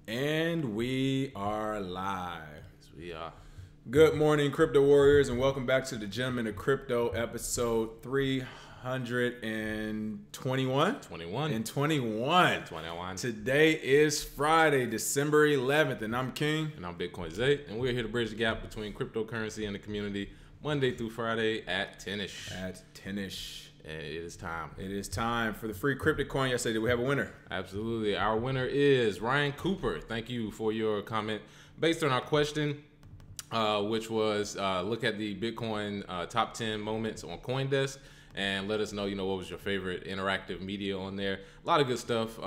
And we are live. Yes, we are. Good morning, Crypto Warriors, and welcome back to the Gentlemen of Crypto, episode 321. 21. Today is Friday, December 11th, and I'm King. And I'm Bitcoin Zay, and we're here to bridge the gap between cryptocurrency and the community Monday through Friday at 10-ish. And it is time. It is time for the free cryptic coin. Yesterday, did we have a winner? Absolutely. Our winner is Ryan Cooper. Thank you for your comment. Based on our question, which was look at the Bitcoin top 10 moments on CoinDesk and let us know, what was your favorite interactive media on there. A lot of good stuff.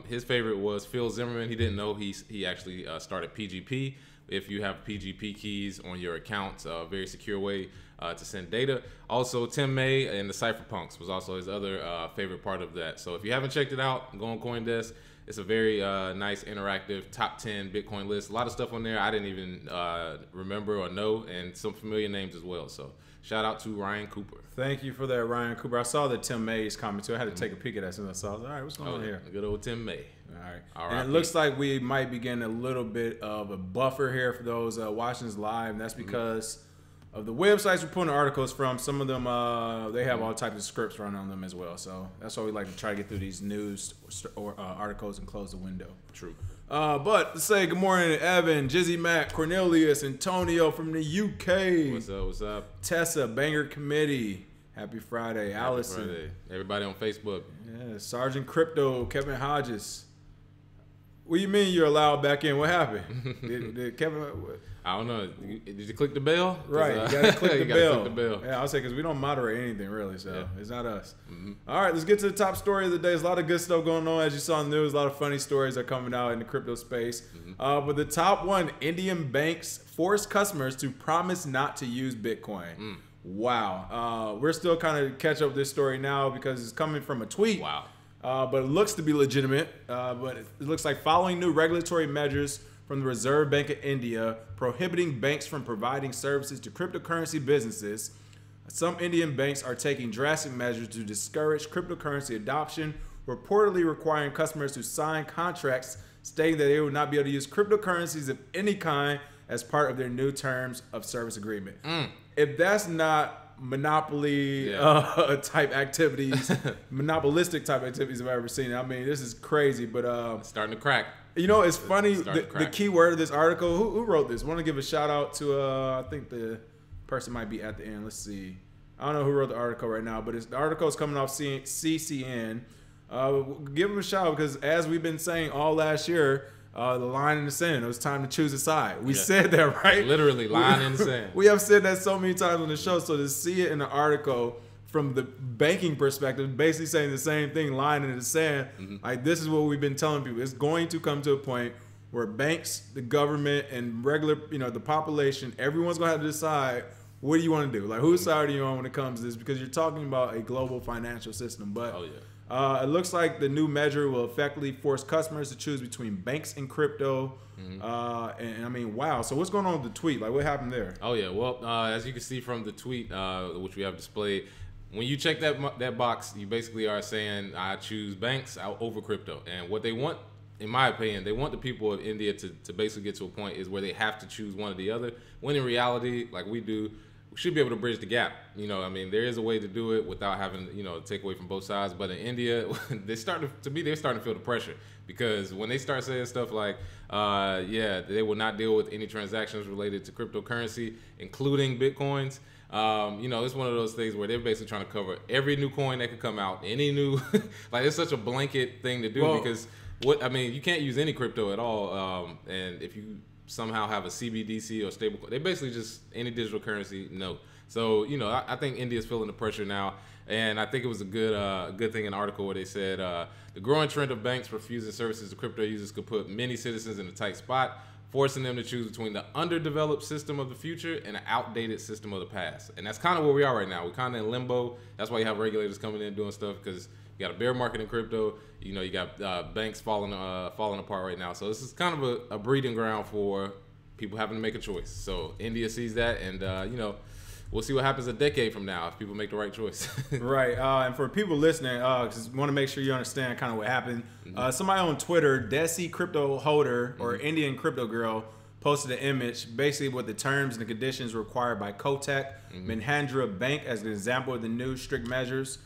His favorite was Phil Zimmerman. He didn't know he actually started PGP. If you have PGP keys on your accounts, a very secure way to send data. Also, Tim May and the Cypherpunks was also his other favorite part of that. So if you haven't checked it out, go on CoinDesk. It's a very nice interactive top 10 Bitcoin list. A lot of stuff on there I didn't even remember or know, and some familiar names as well. So shout out to Ryan Cooper. Thank you for that, Ryan Cooper. I saw the Tim May's comment too. I had to take a peek at that since I saw it. All right, what's going on here? Good old Tim May. All right. And it looks like we might be getting a little bit of a buffer here for those watching us live, and that's because of the websites we're putting articles from. Some of them, they have all types of scripts running on them as well. So that's why we like to try to get through these news or articles and close the window. True. But to say good morning to Evan, Jizzy Mac, Cornelius, Antonio from the UK. What's up? Tessa, Banger Committee. Happy Friday. Allison. Happy Friday. Everybody on Facebook. Yeah, Sergeant Crypto, Kevin Hodges. What do you mean you're allowed back in? What happened? did Kevin? I don't know. Did you click the bell? Right, you gotta click the bell. Click the bell. Yeah, I'll say because we don't moderate anything really, so yeah. It's not us. Mm-hmm. All right, let's get to the top story of the day. There's a lot of good stuff going on, as you saw in the news. A lot of funny stories are coming out in the crypto space. But the top one: Indian banks force customers to promise not to use Bitcoin. Wow. We're still kind of catch up this story now because it's coming from a tweet. Wow. But it looks to be legitimate. But it looks like following new regulatory measures from the Reserve Bank of India prohibiting banks from providing services to cryptocurrency businesses, some Indian banks are taking drastic measures to discourage cryptocurrency adoption, reportedly requiring customers to sign contracts stating that they will not be able to use cryptocurrencies of any kind as part of their new terms of service agreement. If that's not monopoly type activities, monopolistic type activities I've ever seen. I mean, this is crazy, but it's starting to crack. It's funny. The key word of this article. Who wrote this? I want to give a shout out to. I think the person might be at the end. Let's see. I don't know who wrote the article right now, but the article is coming off CCN. Give them a shout out because as we've been saying all last year. The line in the sand. It was time to choose a side. We said that, right? Literally, line in the sand. We have said that so many times on the show. So to see it in the article from the banking perspective, basically saying the same thing, line in the sand, like this is what we've been telling people. It's going to come to a point where banks, the government, and regular, the population, everyone's going to have to decide, what do you want to do? Like, whose side are you on when it comes to this? Because you're talking about a global financial system. But it looks like the new measure will effectively force customers to choose between banks and crypto. And I mean, wow. So what's going on with the tweet? Like, what happened there? Oh, yeah. Well, as you can see from the tweet, which we have displayed, when you check that box, you basically are saying, I choose banks over crypto. And what they want, in my opinion, they want the people of India to basically get to a point is where they have to choose one or the other. When in reality, like we do, should be able to bridge the gap. I mean, there is a way to do it without having, take away from both sides. But in India, they're starting to feel the pressure because when they start saying stuff like, they will not deal with any transactions related to cryptocurrency, including Bitcoins. It's one of those things where they're basically trying to cover every new coin that could come out, any new, like it's such a blanket thing to do because you can't use any crypto at all. And if you somehow have a CBDC or stablecoin, they basically just any digital currency, no. So I think India's feeling the pressure now, and I think it was a good thing in the article where they said the growing trend of banks refusing services to crypto users could put many citizens in a tight spot, forcing them to choose between the underdeveloped system of the future and an outdated system of the past. And that's kind of where we are right now. We're kind of in limbo. That's why you have regulators coming in doing stuff because you got a bear market in crypto. You got banks falling apart right now. So this is kind of a breeding ground for people having to make a choice. So India sees that, and we'll see what happens a decade from now if people make the right choice. Right. And for people listening, because want to make sure you understand kind of what happened. Somebody on Twitter, Desi Crypto Holder or Indian Crypto Girl, posted an image basically with the terms and the conditions required by Kotak Mahindra Bank as an example of the new strict measures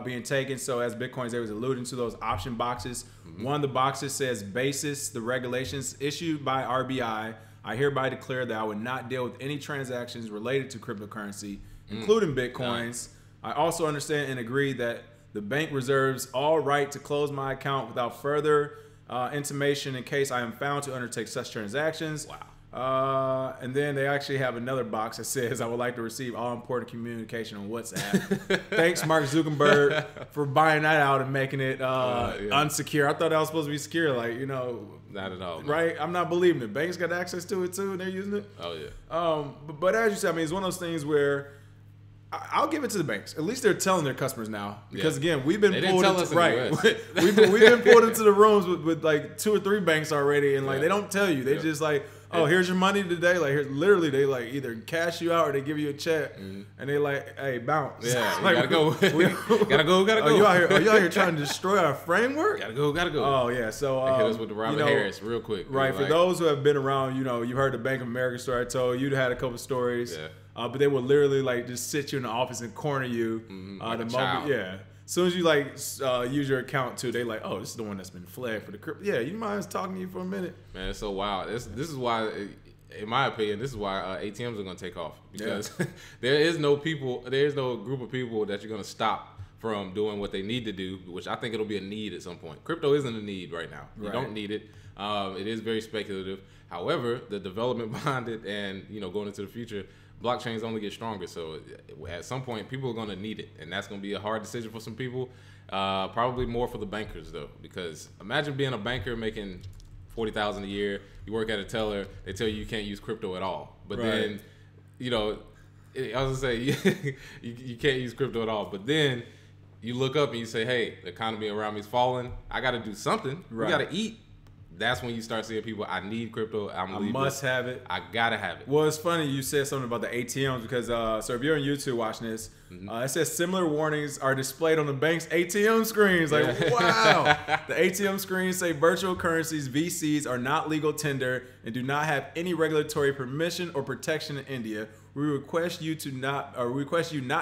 being taken. So as Bitcoin's there was alluding to those option boxes. One of the boxes says basis the regulations issued by RBI. I hereby declare that I would not deal with any transactions related to cryptocurrency, including Bitcoins. I also understand and agree that the bank reserves all right to close my account without further intimation in case I am found to undertake such transactions. Wow. And then they actually have another box that says, I would like to receive all important communication on WhatsApp. Thanks, Mark Zuckerberg, for buying that out and making it unsecure. I thought that was supposed to be secure. Like, you know. Not at all. Man. Right? I'm not believing it. Banks got access to it, too, and they're using it. Oh, yeah. But as you said, I mean, it's one of those things where I'll give it to the banks. At least they're telling their customers now, because again, we've been pulled into, right. we've been pulled into the rooms with like 2 or 3 banks already, and like they don't tell you. They just like, oh, here's your money today. Like here's literally they like either cash you out or they give you a check, and they like, hey, bounce. Yeah, like, gotta go. Gotta go. Are you out here trying to destroy our framework? Gotta go. Oh yeah. So hit us with the Robert Harris real quick. Right. For those who have been around, you know, you've heard the Bank of America story I told. You'd had a couple stories. Yeah. But they would literally like just sit you in the office and corner you. Like the a child. As soon as you like use your account too, they like, oh, this is the one that's been flagged for the crypto. Yeah, you mind us talking to you for a minute? Man, it's so wild. This is why, in my opinion, this is why ATMs are going to take off, because there is no group of people that you're going to stop from doing what they need to do, which I think it'll be a need at some point. Crypto isn't a need right now. You don't need it. It is very speculative. However, the development behind it and, you know, going into the future, blockchains only get stronger. So at some point, people are going to need it. And that's going to be a hard decision for some people. Probably more for the bankers, though. Because imagine being a banker making $40,000 a year. You work at a teller. They tell you can't use crypto at all. But then, you know, I was going to say, you can't use crypto at all. But then you look up and you say, hey, the economy around me is falling. I got to do something. We got to eat. That's when you start seeing people, I need crypto. I must have it. I gotta have it. Well, it's funny you said something about the ATMs because, so if you're on YouTube watching this, it says similar warnings are displayed on the bank's ATM screens. Like, wow. The ATM screens say virtual currencies, VCs, are not legal tender and do not have any regulatory permission or protection in India. We request you not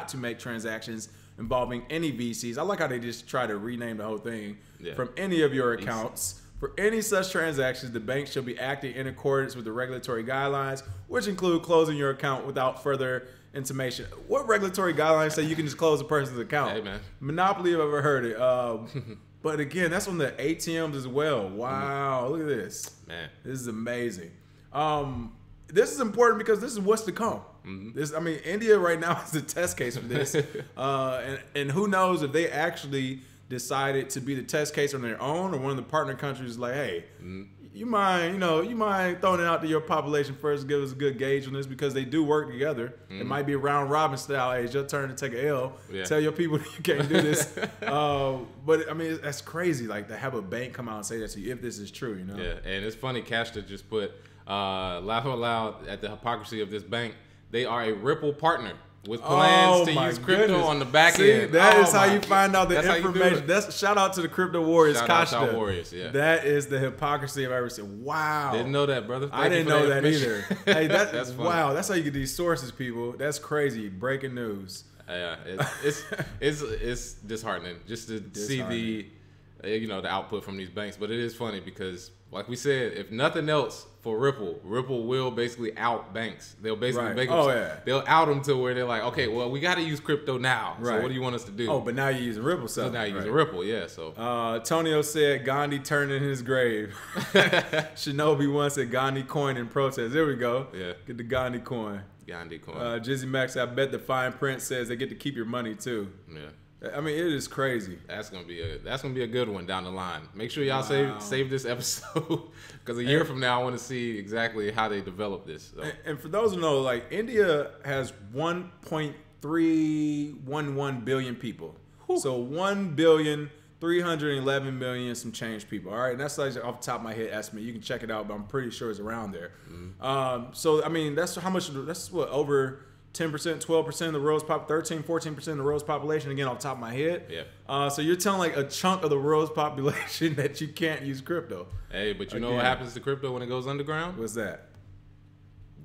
to make transactions involving any VCs. I like how they just try to rename the whole thing from any of your accounts. For any such transactions, the bank shall be acting in accordance with the regulatory guidelines, which include closing your account without further intimation. What regulatory guidelines say you can just close a person's account? Hey, man. Monopoly, if I've ever heard it. But again, that's on the ATMs as well. Wow, look at this. Man. This is amazing. This is important because this is what's to come. India right now is the test case for this. And who knows if they actually decided to be the test case on their own, or one of the partner countries is like, hey, you mind throwing it out to your population first, give us a good gauge on this, because they do work together. It might be a round robin style. Hey, it's your turn to take an L. Tell your people you can't do this. But I mean, that's crazy. Like to have a bank come out and say that to you if this is true, you know? Yeah, and it's funny. Cashta just put laugh out loud at the hypocrisy of this bank. They are a Ripple partner with plans to use crypto on the back end. That is how you find out the information. That's shout out to the crypto warriors. Shout out to our warriors. Yeah, that is the hypocrisy I've ever seen. Wow, didn't know that, brother. I didn't know that either. Hey, that's wow. That's how you get these sources, people. That's crazy. Breaking news. Yeah, it's disheartening just to see the output from these banks. But it is funny because, like we said, if nothing else for Ripple will basically out banks. They'll basically make them, they'll out them to where they're like, okay, well, we got to use crypto now. So what do you want us to do? Oh, but now you're using Ripple. So now you're using Ripple, yeah. So Tonio said Gandhi turned in his grave. Shinobi once said Gandhi coin in protest. There we go. Yeah, get the Gandhi coin. Gandhi coin. Jizzy Max, I bet the fine print says they get to keep your money too. Yeah. I mean, it is crazy. That's gonna be a good one down the line. Make sure y'all save this episode because a year from now I want to see exactly how they develop this. So. And for those who know, like India has 1.311 billion people. Whew. So 1,311,000,000 some change people. All right, and that's like off the top of my head estimate. You can check it out, but I'm pretty sure it's around there. So I mean, that's how much. That's what over 10%, 12% of the world's 14% of the world's population, again, off the top of my head. Yeah. So you're telling like a chunk of the world's population that you can't use crypto. Hey, but you know what happens to crypto when it goes underground? What's that?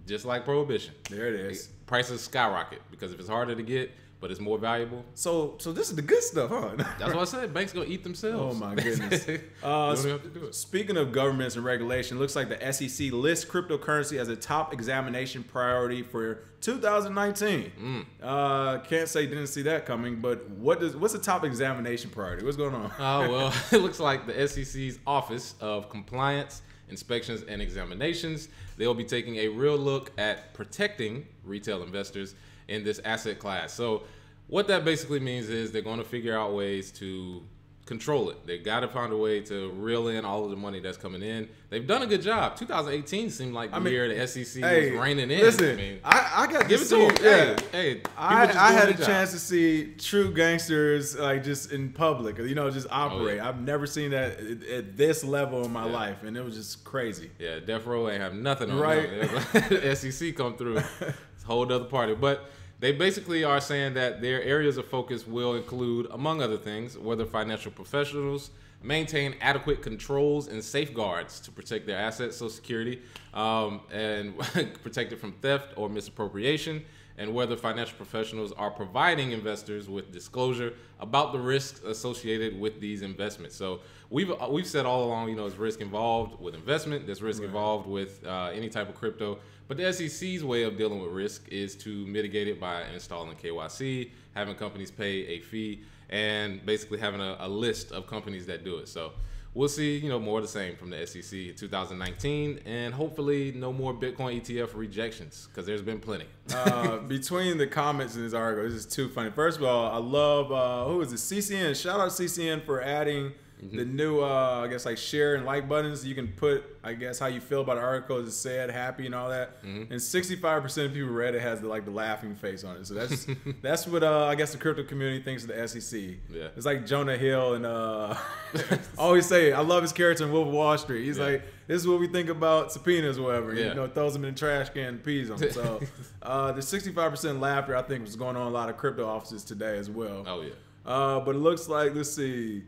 Just like prohibition. There it is. Prices skyrocket because if it's harder to get, but it's more valuable. So this is the good stuff, huh? That's what I said. Banks gonna eat themselves. Oh my goodness. Don't even have to do it. Speaking of governments and regulation, looks like the SEC lists cryptocurrency as a top examination priority for 2019. Can't say didn't see that coming, but what's the top examination priority? What's going on? Oh well, it looks like the SEC's Office of Compliance, Inspections, and Examinations, they'll be taking a real look at protecting retail investors in this asset class. So what that basically means is they're going to figure out ways to control it. They got to find a way to reel in all of the money that's coming in. They've done a good job. 2018 seemed like the year the SEC was reining in. Listen, I got give to it see, to them. Hey, I had a chance to see true gangsters like just in public, just operate. Oh, yeah. I've never seen that at this level in my life, and it was just crazy. Yeah, Death Row ain't have nothing on right. them. SEC come through. It's a whole other party. But they basically are saying that their areas of focus will include, among other things, whether financial professionals maintain adequate controls and safeguards to protect their assets, Social Security, and protect it from theft or misappropriation, and whether financial professionals are providing investors with disclosure about the risks associated with these investments. So we've said all along, there's risk involved with investment, there's risk involved with any type of crypto. But the SEC's way of dealing with risk is to mitigate it by installing KYC, having companies pay a fee, and basically having a list of companies that do it. So we'll see, more of the same from the SEC in 2019, and hopefully no more Bitcoin ETF rejections, because there's been plenty. Between the comments in this article, this is too funny. First of all, I love, who is it, CCN. Shout out CCN for adding the new, I guess, like share and like buttons. You can put, I guess, how you feel about the article, is it sad, happy, and all that. And 65% of people read it has the laughing face on it. So that's what I guess the crypto community thinks of the SEC. Yeah. It's like Jonah Hill and I always say, I love his character in Wolf of Wall Street. He's like, this is what we think about subpoenas or whatever. Yeah. Throws them in the trash can and pees on them. So the 65% laughter, I think, was going on in a lot of crypto offices today as well. Oh, yeah. But it looks like, let's see.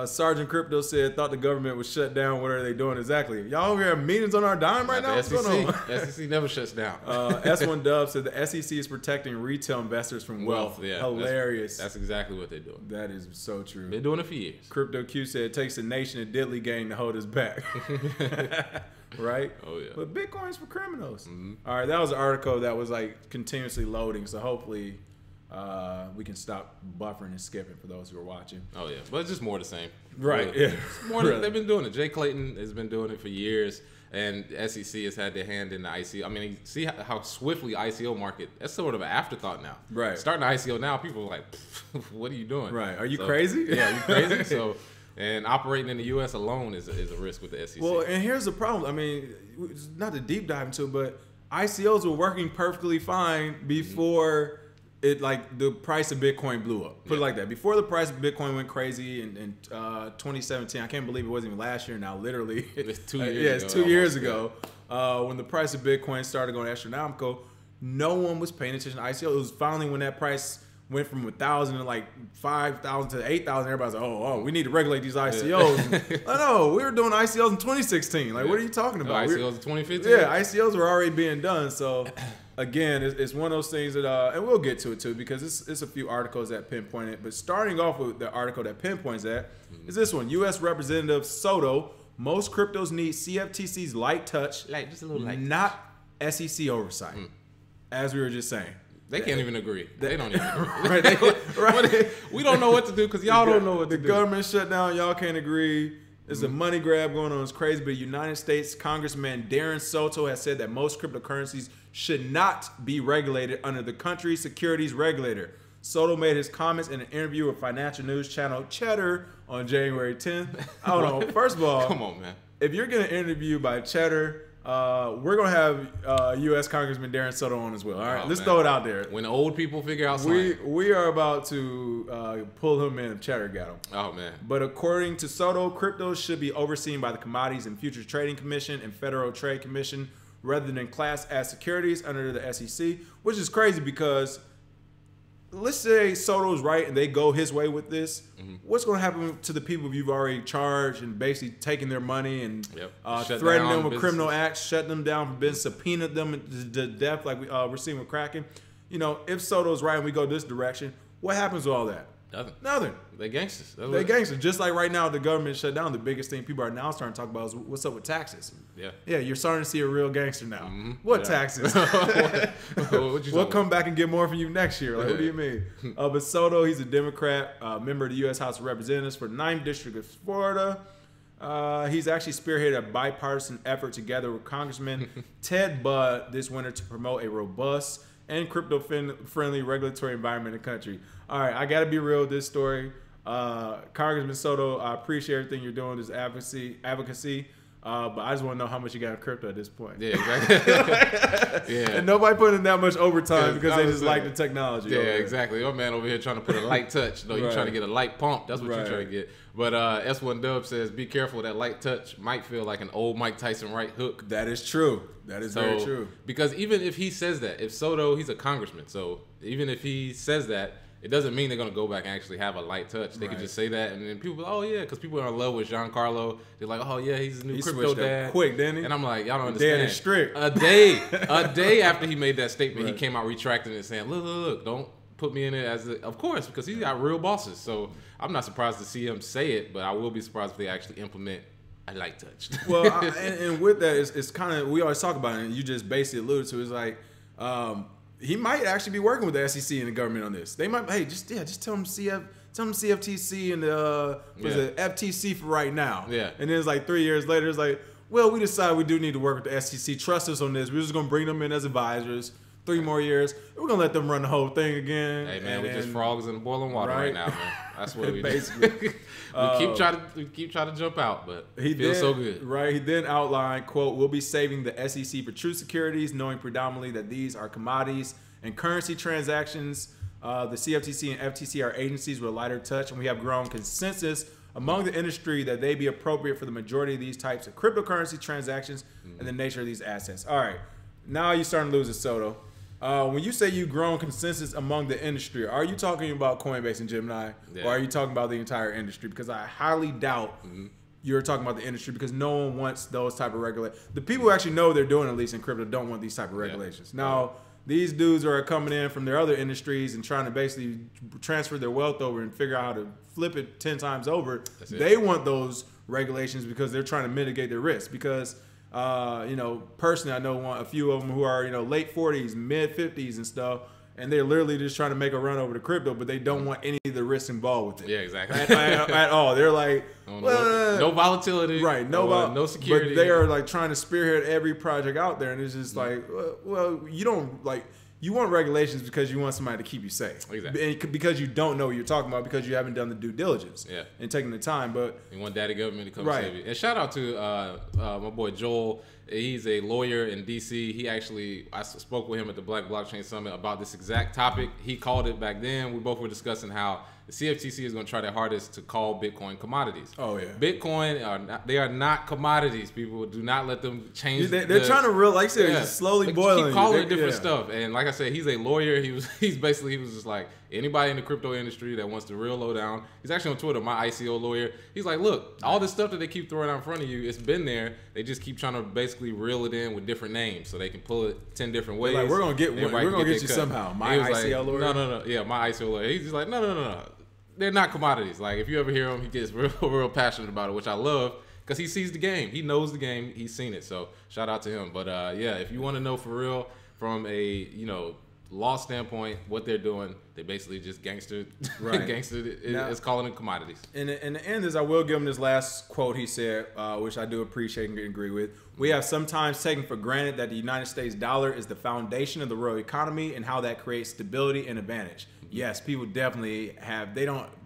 Sergeant Crypto said, thought the government was shut down. What are they doing exactly? Y'all over here have meetings on our dime right now? What's going on? SEC never shuts down. S1 Dub said the SEC is protecting retail investors from wealth. Yeah, hilarious. That's exactly what they're doing. That is so true. Been doing it for years. Crypto Q said it takes a nation of diddly gang to hold us back. Right? Oh, yeah. But Bitcoin's for criminals. All right, that was an article that was continuously loading, so hopefully we can stop buffering and skipping for those who are watching. Oh yeah, but it's just more the same. Right. Really. Yeah. They've been doing it. Jay Clayton has been doing it for years, and SEC has had their hand in the ICO. I mean, you see how swiftly ICO market. That's sort of an afterthought now. Right. Starting the ICO now, people are like, "What are you doing? Right. Are you crazy? Yeah, are you crazy?" So, and operating in the U.S. alone is a risk with the SEC. Well, and here's the problem. I mean, not to deep dive into it, but ICOs were working perfectly fine before. The price of Bitcoin blew up. Put it like that. Before the price of Bitcoin went crazy in 2017, I can't believe it wasn't even last year now, literally. It's 2 years ago. It's 2 years ago. When the price of Bitcoin started going astronomical, no one was paying attention to ICO. It was finally when that price went from 1,000 to 5,000 to 8,000. Everybody's like, oh, we need to regulate these ICOs. I know, we were doing ICOs in 2016. What are you talking about? ICOs in 2015? Yeah, ICOs were already being done. So again, it's one of those things that, and we'll get to it too, because it's a few articles that pinpoint it. But starting off with the article that pinpoints that is this one. U.S. Representative Soto, most cryptos need CFTC's light touch, just a little light, not SEC oversight, as we were just saying. They can't even agree. They don't even agree. Right. We don't know what to do because y'all don't know what to do. The government shut down. Y'all can't agree. There's a money grab going on. It's crazy. But United States Congressman Darren Soto has said that most cryptocurrencies should not be regulated under the country's securities regulator. Soto made his comments in an interview with financial news channel Cheddar on January 10th. I don't know. First of all, come on, man. If you're getting interviewed by Cheddar, we're going to have U.S. Congressman Darren Soto on as well. All right, let's throw it out there. When old people figure out we are about to pull him in if Cheddar got him. Oh, man. But according to Soto, cryptos should be overseen by the Commodities and Futures Trading Commission and Federal Trade Commission rather than class as securities under the SEC, which is crazy because let's say Soto's right and they go his way with this. What's going to happen to the people you've already charged and basically taking their money and threatening them with criminal acts, shutting them down from business, subpoenaed them to death like we're seeing with Kraken? You know, if Soto's right and we go this direction, what happens with all that? Nothing. They gangsters. They gangsters. Just like right now, the government shut down. The biggest thing people are now starting to talk about is what's up with taxes. Yeah, you're starting to see a real gangster now. What taxes? We'll come back and get more from you next year. Like, what do you mean? But Soto, he's a Democrat, member of the U.S. House of Representatives for the 9th District of Florida. He's actually spearheaded a bipartisan effort together with Congressman Ted Budd this winter to promote a robust and crypto-friendly regulatory environment in the country. All right, I got to be real with this story. Congressman Soto, I appreciate everything you're doing, this advocacy. But I just want to know how much you got in crypto at this point. Yeah, exactly. And nobody putting in that much overtime because they just like the technology. Yeah, exactly. Your man over here trying to put a light touch. No, you're trying to get a light pump. That's what you're trying to get. But S1 Dub says, be careful. That light touch might feel like an old Mike Tyson right hook. That is true. That is very true. Because even if he says that, if Soto, he's a congressman. So even if he says that, it doesn't mean they're going to go back and actually have a light touch. They could just say that, and then people, oh, yeah, because people are in love with Giancarlo. They're like, oh, yeah, he's a new crypto dad. Quick, didn't he? And I'm like, y'all don't understand. Dead and strict. A day after he made that statement, he came out retracting it, saying, look, don't put me in it as a, of course, because he's got real bosses. So I'm not surprised to see him say it, but I will be surprised if they actually implement a light touch. Well, and with that, it's kind of, we always talk about it, and you just basically alluded to, it's like, he might actually be working with the SEC and the government on this. They might, hey, just tell them CFTC and the FTC for right now. Yeah. And then it's like 3 years later, it's like, well, we decided we do need to work with the SEC. Trust us on this. We're just gonna bring them in as advisors. 3 more years, we're gonna let them run the whole thing again. Hey man, we're just frogs in the boiling water right now, man. That's what we basically. we keep trying to jump out, but it feels so good. Right. He then outlined, quote, we'll be saving the SEC for true securities, knowing predominantly that these are commodities and currency transactions. The CFTC and FTC are agencies with a lighter touch, and we have grown consensus among the industry that they be appropriate for the majority of these types of cryptocurrency transactions and the nature of these assets. All right. Now you're starting to lose it, Soto. When you say you've grown consensus among the industry, are you talking about Coinbase and Gemini, or are you talking about the entire industry? Because I highly doubt you're talking about the industry, because no one wants those type of regulations. The people who actually know what they're doing, at least in crypto, don't want these type of regulations. Now, these dudes are coming in from their other industries and trying to basically transfer their wealth over and figure out how to flip it 10 times over. They want those regulations because they're trying to mitigate their risk. Because personally, I know a few of them who are, late 40s, mid 50s and stuff, and they're literally just trying to make a run over the crypto, but they don't want any of the risks involved with it. Yeah, exactly. At all. They're like, no volatility. Right. No security. But they are like trying to spearhead every project out there, and it's just like, well, you don't like. You want regulations because you want somebody to keep you safe. Exactly. And because you don't know what you're talking about, because you haven't done the due diligence and taking the time. But you want daddy government to come save you. And shout out to my boy Joel. He's a lawyer in D.C. I spoke with him at the Black Blockchain Summit about this exact topic. He called it back then. We both were discussing how the CFTC is going to try their hardest to call Bitcoin commodities. Oh, yeah. Bitcoin, they are not commodities. People do not let them change. They're trying to like I said, it's slowly boiling. Keep calling it different stuff. And like I said, he's a lawyer. He was just like, anybody in the crypto industry that wants the real lowdown. He's actually on Twitter, my ICO lawyer. He's like, look, all this stuff that they keep throwing out in front of you, it's been there. They just keep trying to basically reel it in with different names, so they can pull it 10 different ways. Like, we're gonna get you somehow. My ICO lawyer. No. Yeah, my ICO lawyer. He's just like, no. They're not commodities. Like, if you ever hear him, he gets real passionate about it, which I love, because he sees the game. He knows the game. He's seen it. So shout out to him. But if you want to know for real from a law standpoint, what they're doing, they basically just gangster. It's calling them commodities. And the end is, I will give him this last quote he said, which I do appreciate and agree with. We have sometimes taken for granted that the United States dollar is the foundation of the world economy and how that creates stability and advantage. Yes, people definitely have.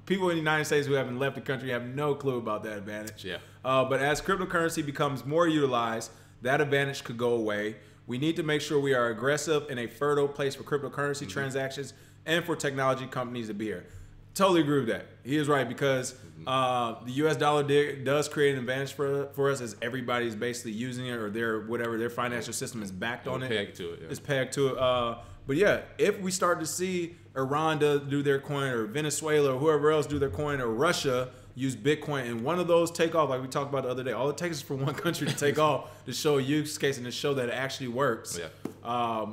People in the United States who haven't left the country have no clue about that advantage. Yeah. But as cryptocurrency becomes more utilized, that advantage could go away. We need to make sure we are aggressive in a fertile place for cryptocurrency transactions and for technology companies to be here. Totally agree with that. He is right because the U.S. dollar does create an advantage for us as everybody's basically using it, or their financial system is backed on it. Pegged to it. Yeah. It's pegged to it. But yeah, if we start to see Iran do their coin, or Venezuela, or whoever else do their coin, or Russia use Bitcoin, and one of those take off, like we talked about the other day, all it takes is for one country to take off to show a use case and to show that it actually works. Yeah.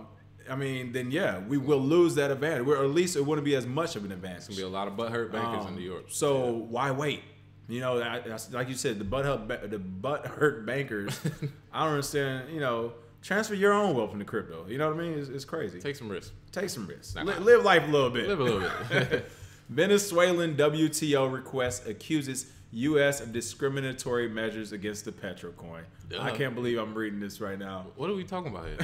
I mean, then yeah, we will lose that advantage. Or at least it wouldn't be as much of an advantage. It's gonna be a lot of butthurt bankers in New York. So why wait? You know, like you said, the butthurt bankers. I don't understand. You know, transfer your own wealth into crypto. You know what I mean? It's crazy. Take some risks. Take some risks. Live life a little bit. Live a little bit. Venezuelan WTO request accuses U.S. of discriminatory measures against the Petrocoin. I can't believe I'm reading this right now. What are we talking about here?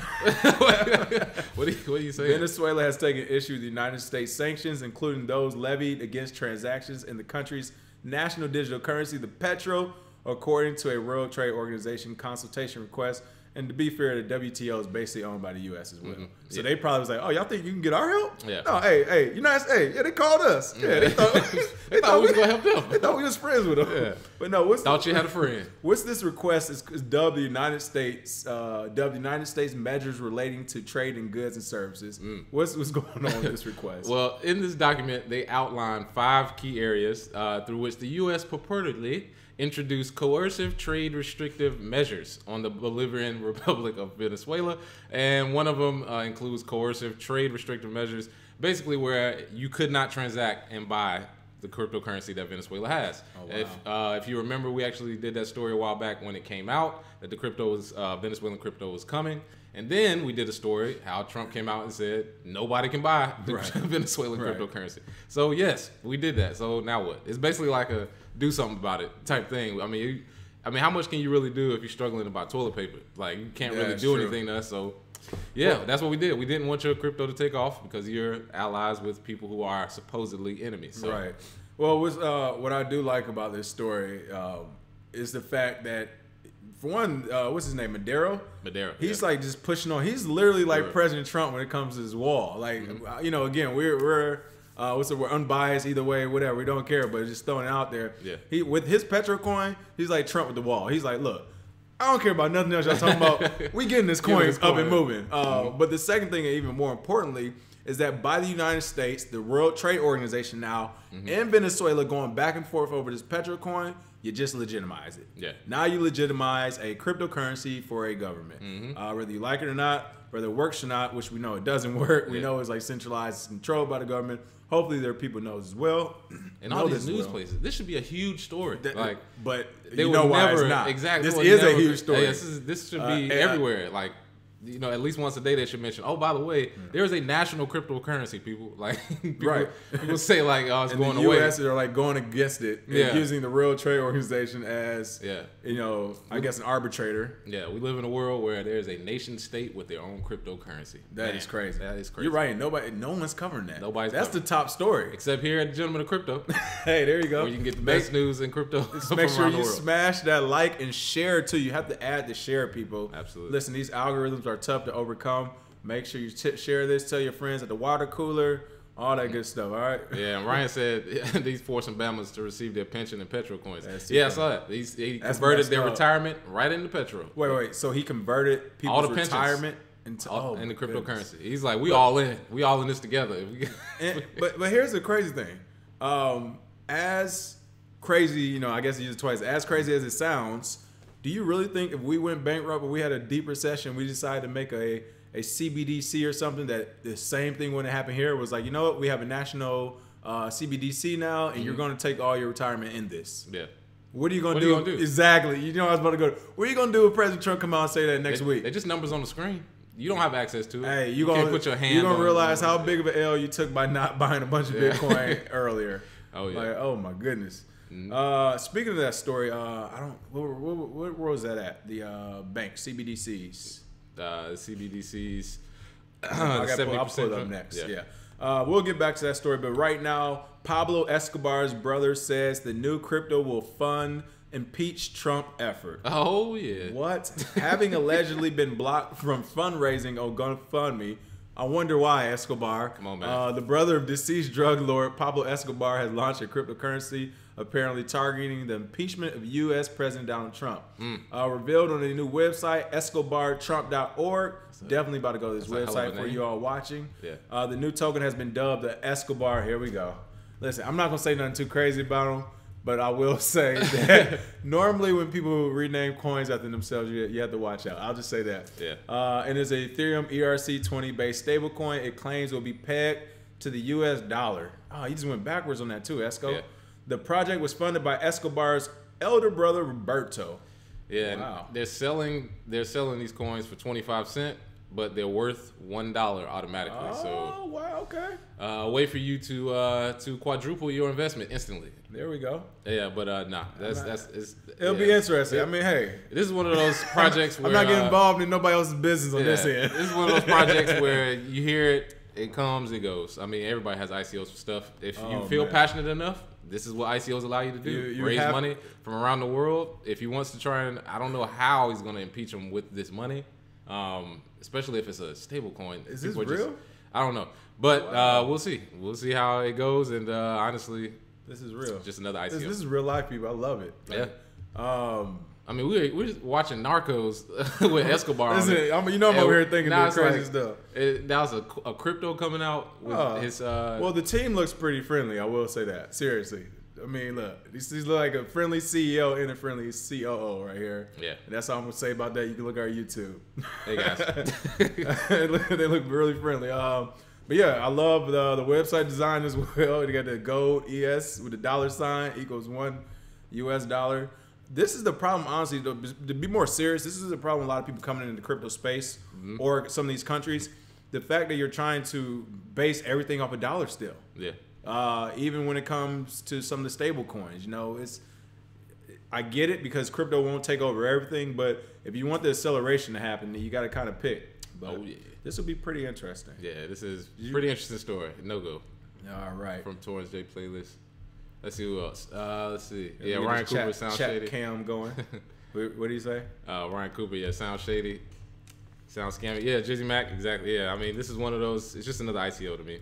What are you saying? Venezuela has taken issue with the United States sanctions, including those levied against transactions in the country's national digital currency, the Petro, according to a World Trade Organization consultation request. And to be fair, the WTO is basically owned by the U.S. as well. Mm-hmm. So they probably was like, oh, y'all think you can get our help? Yeah. No, hey, United States, they called us. Yeah, they thought they thought we was going to help them. They thought we was friends with them. Yeah. But no, thought you had a friend. What's this request is dubbed the United States measures relating to trade in goods and services. What's going on with this request? Well, in this document, they outline 5 key areas through which the U.S. purportedly introduced coercive trade restrictive measures on the Bolivarian Republic of Venezuela. And one of them includes coercive trade restrictive measures, basically where you could not transact and buy the cryptocurrency that Venezuela has. Oh, wow. If you remember, we actually did that story a while back when it came out that the Venezuelan crypto was coming. And then we did a story how Trump came out and said nobody can buy the Venezuelan cryptocurrency. So yes, we did that. So now what? It's basically like a do something about it type thing. I mean, how much can you really do if you're struggling to buy toilet paper? Like you can't really do anything to us. So yeah, that's what we did. We didn't want your crypto to take off because you're allies with people who are supposedly enemies. So. Right. Well, what I do like about this story is the fact that, for one, what's his name? Madero. He's like just pushing on. He's literally like President Trump when it comes to his wall. Like, you know, again, we're we're unbiased either way, whatever. We don't care, but just throwing it out there. Yeah. He with his Petrocoin, he's like Trump with the wall. He's like, look, I don't care about nothing else y'all talking about. We getting this coin up and moving. But the second thing, and even more importantly, is that by the United States, the World Trade Organization now, and Venezuela going back and forth over this Petrocoin, you just legitimize it. Yeah. Now you legitimize a cryptocurrency for a government. Whether you like it or not, whether it works or not, which we know it doesn't work. We know it's like centralized, controlled by the government. Hopefully there are people who know as well. And all these news places. This should be a huge story. But you know why it's not. Exactly. This is a huge story. This should be everywhere. Like, you know, at least once a day they should mention, oh, by the way, there is a national cryptocurrency, people. Like, people say, like, oh, it's going away. The U.S. are, like, going against it and using the World Trade Organization as, you know, I guess an arbitrator. Yeah, we live in a world where there's a nation state with their own cryptocurrency. That is crazy. That is crazy. You're right. No one's covering that. That's the top story. Except here at the Gentleman of Crypto. Hey, there you go. Where you can get the best news in crypto. Just make sure you smash that like and share it too. You have to add the share, people. Absolutely. Listen, these algorithms are tough to overcome. Make sure you share this. Tell your friends at the water cooler. All that good stuff. All right. Yeah. And Ryan said these forcing Bamas to receive their pension in Petro coins. Yeah, I saw that. He converted their retirement right into Petro. Wait. So he converted people's retirement into the cryptocurrency. He's like, we all in. We all in this together. But here's the crazy thing. As crazy, you know, I guess you used it twice. As crazy as it sounds, do you really think if we went bankrupt or we had a deep recession, we decided to make a CBDC or something, that the same thing wouldn't happen here? It was like, you know what, we have a national CBDC now, and you're going to take all your retirement in this. Yeah. What are you going to do? Exactly. You know, I was about to go. What are you going to do if President Trump come out and say that next week? They're just numbers on the screen. You don't have access to it. Hey, you can't put your hand. You're gonna realize how big of an L you took by not buying a bunch of Bitcoin earlier. Oh yeah. Like, oh my goodness. Speaking of that story, where was that at? The bank, CBDCs. CBDCs. I'll pull it up next. Yeah. We'll get back to that story, but right now, Pablo Escobar's brother says the new crypto will fund Impeach Trump effort. Oh yeah. What? Having allegedly been blocked from fundraising on GoFundMe, I wonder why, Escobar. Come on, man. The brother of deceased drug lord Pablo Escobar has launched a cryptocurrency apparently targeting the impeachment of U.S. President Donald Trump. Revealed on a new website, escobartrump.org. Definitely about to go to this website for you all watching. Yeah. The new token has been dubbed the Escobar. Here we go. Listen, I'm not going to say nothing too crazy about him, but I will say that normally when people rename coins after themselves, you have to watch out. I'll just say that. Yeah. And it's a Ethereum ERC20 based stablecoin. It claims will be pegged to the U.S. dollar. Oh, you just went backwards on that too, Esco. Yeah. The project was funded by Escobar's elder brother, Roberto. Yeah. Wow. They're selling these coins for 25 cents, but they're worth $1 automatically. Oh, wow, okay. A way for you to quadruple your investment instantly. There we go. Yeah, but nah, it'll be interesting. I mean, hey, this is one of those projects where I'm not getting involved in nobody else's business on this end. This is one of those projects where you hear it, it comes, it goes. I mean, everybody has ICOs for stuff. If you feel passionate enough, this is what ICOs allow you to do. You raise money from around the world. If he wants to try and, I don't know how he's going to impeach him with this money, especially if it's a stable coin. Is this real? I don't know. But we'll see. We'll see how it goes. And honestly, this is real. Just another ICO. This is real life, people. I love it. Like, yeah. I mean, we're just watching Narcos with Escobar. Listen, I'm over here thinking the crazy stuff. That was a crypto coming out with his. Well, the team looks pretty friendly. I will say that. Seriously. I mean, look, these look like a friendly CEO and a friendly COO right here. Yeah. And that's all I'm gonna say about that. You can look at our YouTube. Hey guys, they look really friendly. But yeah, I love the website design as well. They got the gold ES with the dollar sign equals $1 US. This is the problem, honestly, to be more serious. This is the problem. A lot of people coming into the crypto space or some of these countries. The fact that you're trying to base everything off a dollar still. Yeah. Even when it comes to some of the stable coins, I get it because crypto won't take over everything, but if you want the acceleration to happen, then you got to kind of pick. But this will be pretty interesting. Yeah, this is pretty interesting story. No go. All right. From Torrance J playlist. Let's see who else. Let's see. Yeah, Ryan Cooper sounds shady. Cam going. What do you say? Ryan Cooper, yeah, sounds shady. Sounds scammy. Yeah, Jizzy Mac, exactly. Yeah, I mean, this is one of those. It's just another ICO to me.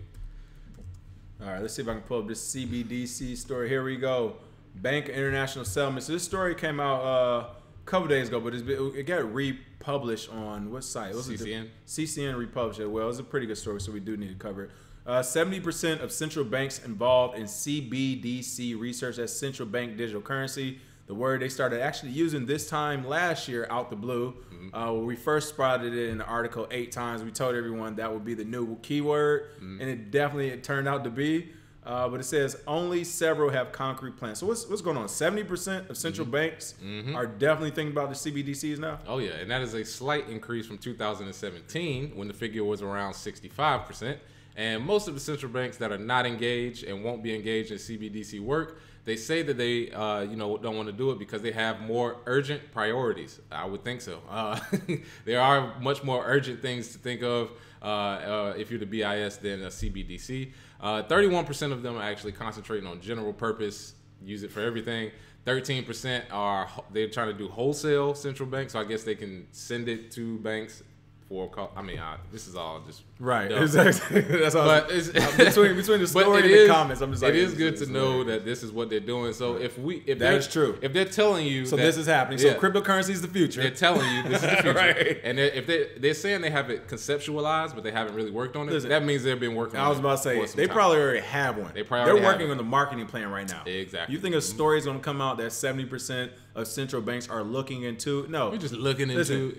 All right, let's see if I can pull up this CBDC story. Here we go. Bank International Settlement. So this story came out a couple days ago, but it got republished on what site? CCN. CCN republished it. Well, it's a pretty good story, so we do need to cover it. 70% of central banks involved in CBDC research as central bank digital currency. The word they started actually using this time last year out the blue. We first spotted it in the article 8 times. We told everyone that would be the new keyword, and it turned out to be. But it says only several have concrete plans. So what's going on? 70% of central banks are definitely thinking about the CBDCs now? Oh, yeah. And that is a slight increase from 2017 when the figure was around 65%. And most of the central banks that are not engaged and won't be engaged in CBDC work, they say that they don't want to do it because they have more urgent priorities. I would think so. There are much more urgent things to think of if you're the BIS than a CBDC. 31% of them are actually concentrating on general purpose, use it for everything. 13% they're trying to do wholesale central bank, so I guess they can send it to banks. This is all just right. Dumb. Exactly. That's all. But between the story and the comments, I'm just like, it is good to know that this is what they're doing. So if that is true, if they're telling you, so this is happening. So cryptocurrency is the future. They're telling you this is the future, right. And if they're saying they have it conceptualized, but they haven't really worked on it. Listen, that means they've been working. I was about to say they probably already have one. They're working on the marketing plan right now. Exactly. You think a story is going to come out that 70% of central banks are looking into? No, we're just looking into.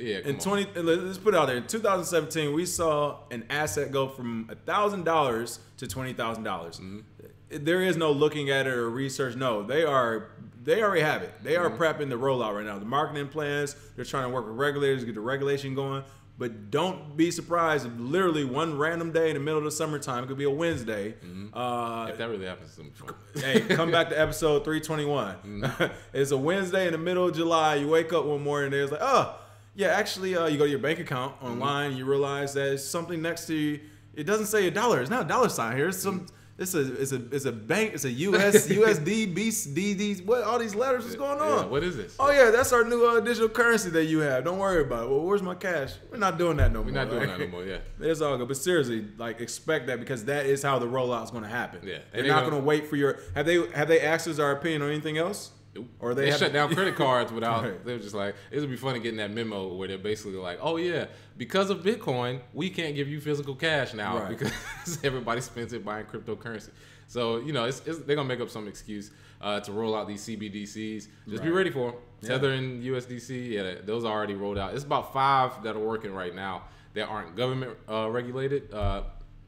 Let's put it out there. In 2017, we saw an asset go from $1,000 to $20,000. There is no looking at it or research. No, they already have it. They are prepping the rollout right now. The marketing plans. They're trying to work with regulators to get the regulation going. But don't be surprised if literally one random day in the middle of the summertime, it could be a Wednesday. If that really happens to me. Hey, come back to episode 321. It's a Wednesday in the middle of July. You wake up one morning and there's like, oh, yeah, actually, you go to your bank account online. You realize that it's something next to you. It doesn't say $1. It's not a dollar sign here. It's It's a bank. It's a USD, BCD. What all these letters? What's going on? Yeah, what is this? Oh yeah, that's our new digital currency that you have. Don't worry about it. Well, where's my cash? We're not doing that no more. We're not doing that no more. Yeah, it's all good. But seriously, like expect that because that is how the rollout is going to happen. Yeah, they're not going to wait for your. Have they asked us our opinion on anything else? Or they shut down credit cards without. Right. They were just like, it would be funny getting that memo where they're basically like, oh yeah, because of Bitcoin, we can't give you physical cash now because everybody spends it buying cryptocurrency. So they're gonna make up some excuse to roll out these CBDCs. Just be ready for them. Tether and USDC, yeah, those are already rolled out. It's about 5 that are working right now that aren't government regulated,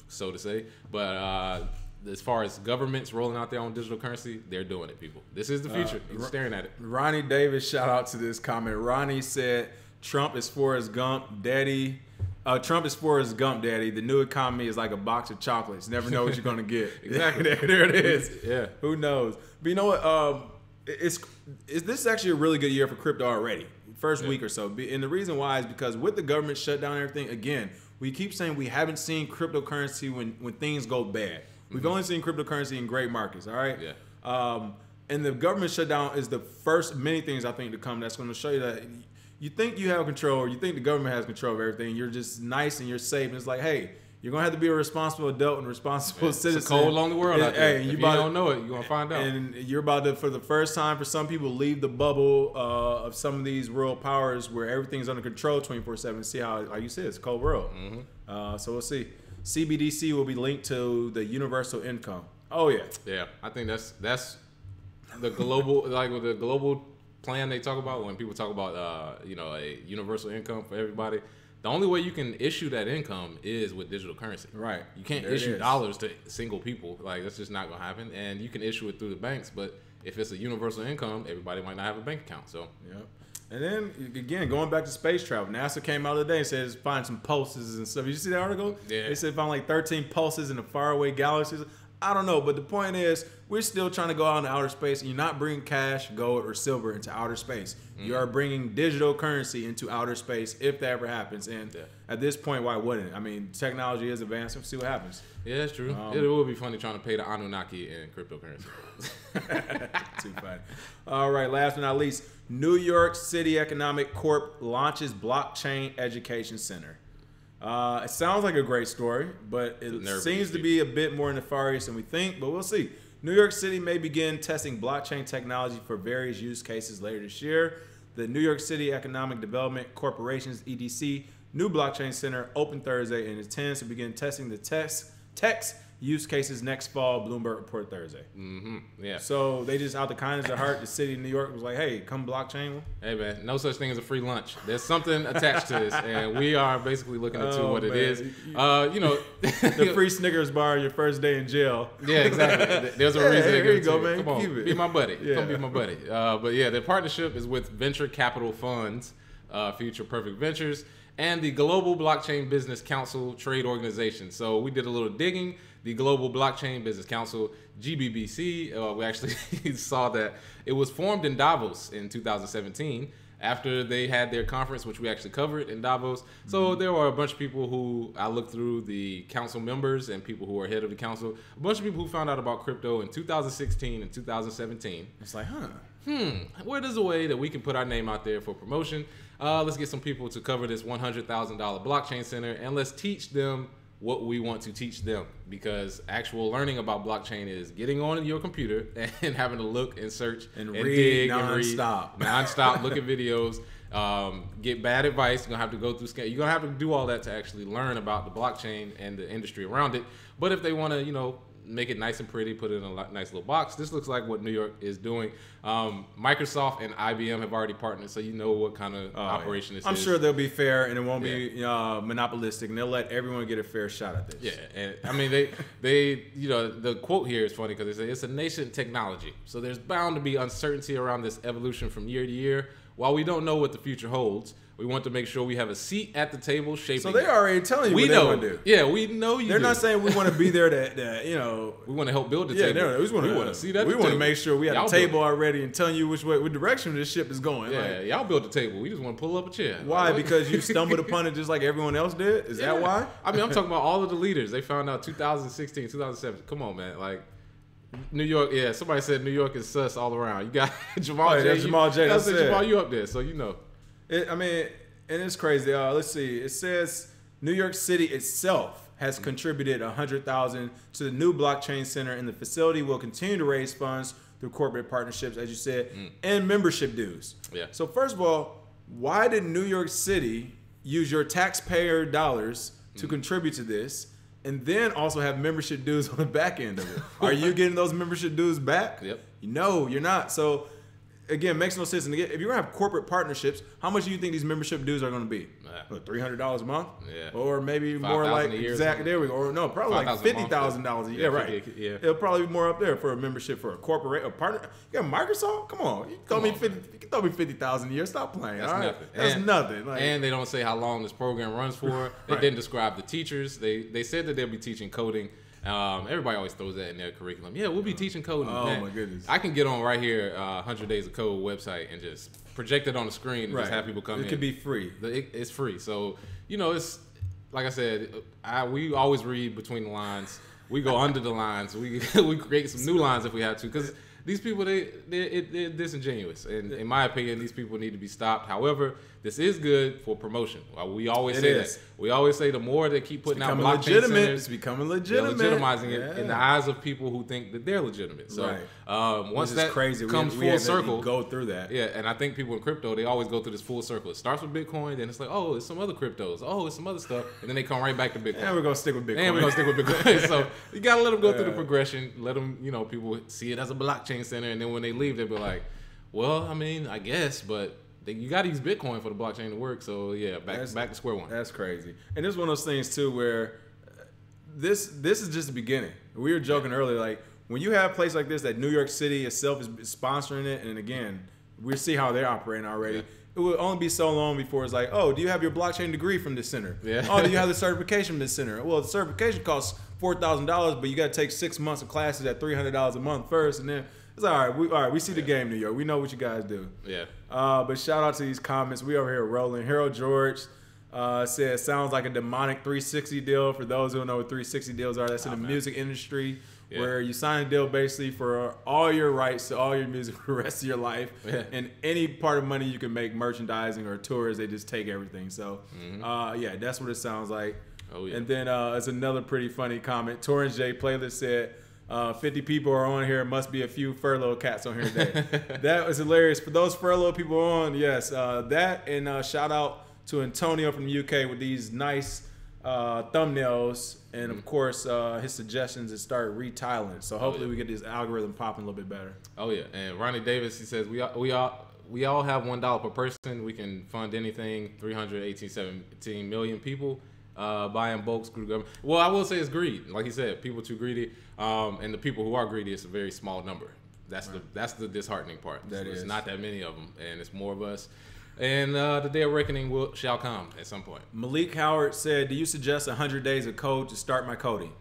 so to say, but. As far as governments rolling out their own digital currency, they're doing it, people. This is the future. You're staring at it. Ronnie Davis, shout out to this comment. Ronnie said, Trump is for his Gump daddy. Trump is for his Gump daddy. The new economy is like a box of chocolates. Never know what you're going to get. Exactly. there it is. Yeah. Who knows? But you know what? This is actually a really good year for crypto already. First week or so. And the reason why is because with the government shutdown and everything, again, we keep saying we haven't seen cryptocurrency when things go bad. We've only seen cryptocurrency in great markets, all right? Yeah. And the government shutdown is the first of many things I think to come that's going to show you that you think you have control or you think the government has control of everything. You're just nice and you're safe. And it's like, hey, you're going to have to be a responsible adult and responsible citizen. It's a cold, lonely world out there. If you don't know it, you're going to find out. And you're about to, for the first time, for some people, leave the bubble of some of these world powers where everything's under control 24/7. See how, like you said, it's a cold world. So we'll see. CBDC will be linked to the universal income. Oh yeah. Yeah, I think that's the global the global plan they talk about when people talk about a universal income for everybody. The only way you can issue that income is with digital currency. Right. You can't issue dollars to single people. Like that's just not gonna happen. And you can issue it through the banks, but if it's a universal income, everybody might not have a bank account. So yeah. And then, again, going back to space travel, NASA came out today and says find some pulses and stuff. Did you see that article? Yeah. They said find like 13 pulses in the faraway galaxies. I don't know, but the point is we're still trying to go out into outer space. And you're not bringing cash, gold, or silver into outer space. You are bringing digital currency into outer space if that ever happens. And at this point, why wouldn't it? I mean, technology is advancing. We'll see what happens. Yeah, that's true. It would be funny trying to pay the Anunnaki in cryptocurrency. Too funny. All right, last but not least, New York City Economic Corp launches blockchain education center. It sounds like a great story, but it seems to be a bit more nefarious than we think, but we'll see. New York City may begin testing blockchain technology for various use cases later this year. The New York City Economic Development Corporation's EDC new blockchain center opened Thursday and intends to begin testing the text use cases next fall, Bloomberg reported Thursday. Yeah. So they just, out the kindness of heart, the city of New York was like, hey, come blockchain. Hey, man, no such thing as a free lunch. There's something attached to this, and we are basically looking into what it is. The free Snickers bar on your first day in jail. Yeah, exactly. There's a reason. Here you go, man. Come on, be my buddy. Come be my buddy. But yeah, the partnership is with venture capital funds, Future Perfect Ventures, and the Global Blockchain Business Council trade organization. So we did a little digging. The Global Blockchain Business Council, GBBC, we actually saw that it was formed in Davos in 2017 after they had their conference, which we actually covered in Davos. So there were a bunch of people who, I looked through the council members and people who are head of the council, a bunch of people who found out about crypto in 2016 and 2017. It's like, where there's a way that we can put our name out there for promotion. Let's get some people to cover this $100,000 blockchain center, and let's teach them what we want to teach them, because actual learning about blockchain is getting on your computer and having to look and search and read dig nonstop. Look at videos, get bad advice. You're gonna have to go through you're gonna have to do all that to actually learn about the blockchain and the industry around it. But if they want to, make it nice and pretty, put it in a nice little box. This looks like what New York is doing. Microsoft and IBM have already partnered, so you know what kind of operation this is. I'm sure they'll be fair and it won't be monopolistic, and they'll let everyone get a fair shot at this. Yeah, and I mean they the quote here is funny because they say it's a nascent technology, so there's bound to be uncertainty around this evolution from year to year. while we don't know what the future holds, we want to make sure we have a seat at the table shaping. So they already telling you we what know. they want to do. Yeah, we know you. They're not saying we want to be there to you know. We want to help build the table. Yeah, we want to see that. We want to make sure we have y'all a table already and telling you what direction this ship is going. Yeah, like, y'all build the table. We just want to pull up a chair. Why? Because you stumbled upon it just like everyone else did? Is that why? I mean, I'm talking about all of the leaders. They found out 2016, 2017. Come on, man. Like, New York, yeah, somebody said New York is sus all around. You got Jamal J. That's Jamal J. That's Jamal, you up there, so you know. And it's crazy. Let's see. It says New York City itself has contributed $100,000 to the new blockchain center, and the facility will continue to raise funds through corporate partnerships, as you said, and membership dues. Yeah. So first of all, why did New York City use your taxpayer dollars to contribute to this, and then also have membership dues on the back end of it? Are you getting those membership dues back? Yep. No, you're not. So again, makes no sense. And again, if you're gonna have corporate partnerships, how much do you think these membership dues are gonna be? $300 a month, or maybe more like exactly. There we go. Or no, probably like $50,000 a year. Yeah, right. Yeah, it'll probably be more up there for a membership for a corporate, a partner. You got Microsoft. Come on, you throw me $50,000 a year. Stop playing. That's nothing. That's nothing. Like, and they don't say how long this program runs for. They didn't describe the teachers. They said that they'll be teaching coding. Everybody always throws that in their curriculum. Yeah, we'll be teaching coding. Oh, man, my goodness. I can get on right here, 100 Days of Code website, and just project it on the screen and just have people come in. It could be free. It's free. So, you know, it's like I said, we always read between the lines. We go under the lines. We create some new lines if we have to, because these people, they're disingenuous. And in my opinion, these people need to be stopped. However, this is good for promotion. We always say that. We always say the more they keep putting out blockchain centers, it's becoming legitimate. They're legitimizing it in the eyes of people who think that they're legitimate. So once that crazy. comes full circle, go through that. Yeah, and I think people in crypto, they always go through this full circle. It starts with Bitcoin, then it's like, oh, it's some other cryptos. Oh, it's some other stuff. And then they come right back to Bitcoin. And we're going to stick with Bitcoin. So you got to let them go through the progression. Let them, people see it as a blockchain center. And then when they leave, they'll be like, well, I mean, I guess, but you got to use Bitcoin for the blockchain to work. So yeah, back to square one. That's crazy. And it's one of those things too where this is just the beginning. We were joking earlier, like when you have a place like this that New York City itself is sponsoring it, and again, we see how they're operating already. Yeah. It will only be so long before it's like, oh, do you have your blockchain degree from this center? Yeah. Oh, do you have the certification from this center? Well, the certification costs $4,000, but you got to take 6 months of classes at $300 a month first, and then it's all right. We see the game, New York. We know what you guys do. Yeah. But shout out to these comments. We over here rolling. Harold George said, sounds like a demonic 360 deal. For those who don't know what 360 deals are, that's in the music industry where you sign a deal basically for all your rights to all your music for the rest of your life. Yeah. And any part of money you can make merchandising or tours, they just take everything. So, that's what it sounds like. Oh, yeah. And then it's another pretty funny comment. Torrance J. Playlist said, 50 people are on here. Must be a few furlough cats on here today. That was hilarious. For those furlough people on, yes, that and shout out to Antonio from the UK with these nice thumbnails, and of course his suggestions to start retiling. So hopefully we get this algorithm popping a little bit better. Oh yeah, and Ronnie Davis, he says we all have $1 per person. We can fund anything. 317 million people. Buying bulk screw government. Well, I will say it's greed. Like he said, people too greedy, and the people who are greedy, it's a very small number. That's the disheartening part. It's not that many of them, and it's more of us. And the day of reckoning shall come at some point. Malik Howard said, "Do you suggest 100 days of code to start my coding?"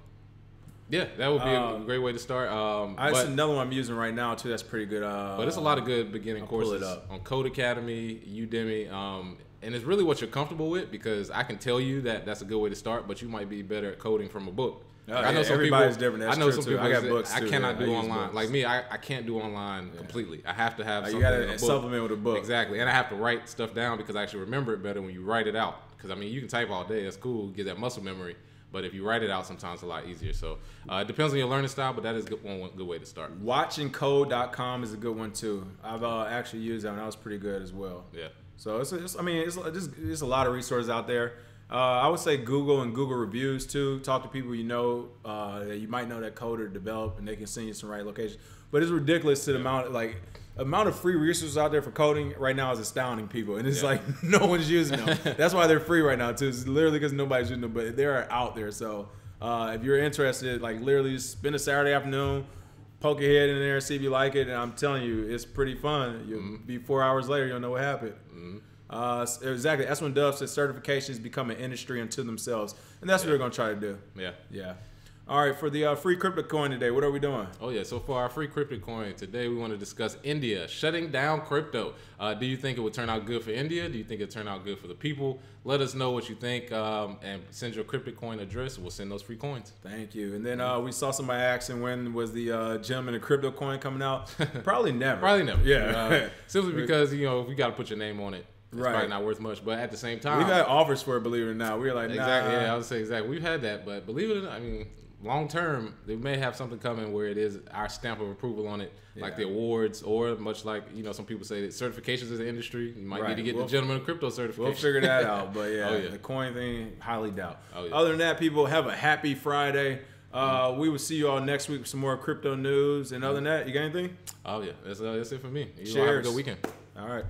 Yeah, that would be a great way to start. That's another one I'm using right now too. That's pretty good. But there's a lot of good beginning courses on Code Academy, Udemy. And it's really what you're comfortable with, because I can tell you that that's a good way to start, but you might be better at coding from a book. I know some everybody's people, different. That's I know true some people. I got books I too. cannot do online. Like me, I can't do online completely. I have to have something. You got to supplement with a book. Exactly, and I have to write stuff down because I actually remember it better when you write it out. Because I mean, you can type all day. That's cool. Get that muscle memory. But if you write it out, sometimes it's a lot easier. So it depends on your learning style, but that is one good way to start. Watchingcode.com is a good one too. I've actually used that one. That was pretty good as well. Yeah. So it's a lot of resources out there. I would say Google and Google reviews too. Talk to people that you might know that code or develop, and they can send you some right locations. But it's ridiculous to the amount of free resources out there for coding right now is astounding people, and it's like no one's using them. That's why they're free right now too. It's literally because nobody's using them, but they are out there. So if you're interested, like literally spend a Saturday afternoon, poke your head in there and see if you like it. And I'm telling you, it's pretty fun. You'll be 4 hours later, you'll know what happened. Exactly. That's when Dove said certifications become an industry unto themselves. And that's what they're going to try to do. Yeah. All right, for the free crypto coin today, what are we doing? Oh, yeah. So for our free crypto coin today, we want to discuss India shutting down crypto. Do you think it would turn out good for India? Do you think it would turn out good for the people? Let us know what you think and send your crypto coin address. We'll send those free coins. Thank you. And then we saw somebody asking when was the gem and the crypto coin coming out. Probably never. Probably never. Yeah. Simply because, you know, if you got to put your name on it. It's probably not worth much, but at the same time, we've had offers for it. Believe it or not, we were like, nah. Exactly. Yeah, I would say exactly. We've had that, but believe it or not, I mean, long term, they may have something coming where it is our stamp of approval on it, like the awards, or much like, you know, some people say that certifications as an industry. You might need to get the gentleman of crypto certification. We'll figure that out, but the coin thing, highly doubt. Other than that, people have a happy Friday. We will see you all next week with some more crypto news. And other than that, you got anything? Oh yeah, that's it for me. Cheers. Have a good weekend. All right.